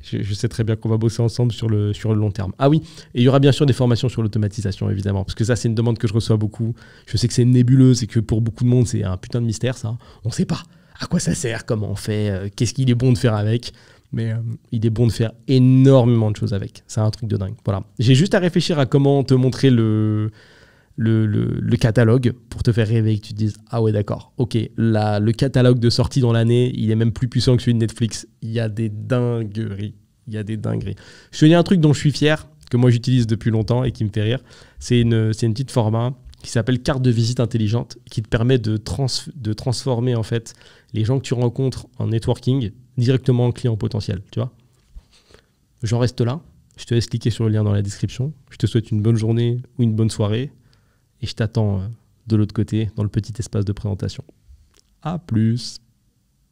[SPEAKER 1] Je sais très bien qu'on va bosser ensemble sur le long terme. Ah oui, et il y aura bien sûr des formations sur l'automatisation, évidemment, parce que ça, c'est une demande que je reçois beaucoup. Je sais que c'est nébuleuse et que pour beaucoup de monde, c'est un putain de mystère, ça. On ne sait pas à quoi ça sert, comment on fait, qu'est-ce qu'il est bon de faire avec. Mais il est bon de faire énormément de choses avec. C'est un truc de dingue. Voilà. J'ai juste à réfléchir à comment te montrer le catalogue pour te faire rêver et que tu te dises ah ouais d'accord, ok, le catalogue de sortie dans l'année, il est même plus puissant que celui de Netflix. Il y a des dingueries. Je te dis un truc dont je suis fier, que moi j'utilise depuis longtemps et qui me fait rire. C'est une petite format qui s'appelle carte de visite intelligente, qui te permet de transformer en fait les gens que tu rencontres en networking directement en clients potentiels, tu vois. J'en reste là. Je te laisse cliquer sur le lien dans la description. Je te souhaite une bonne journée ou une bonne soirée. Et je t'attends de l'autre côté, dans le petit espace de présentation. À plus.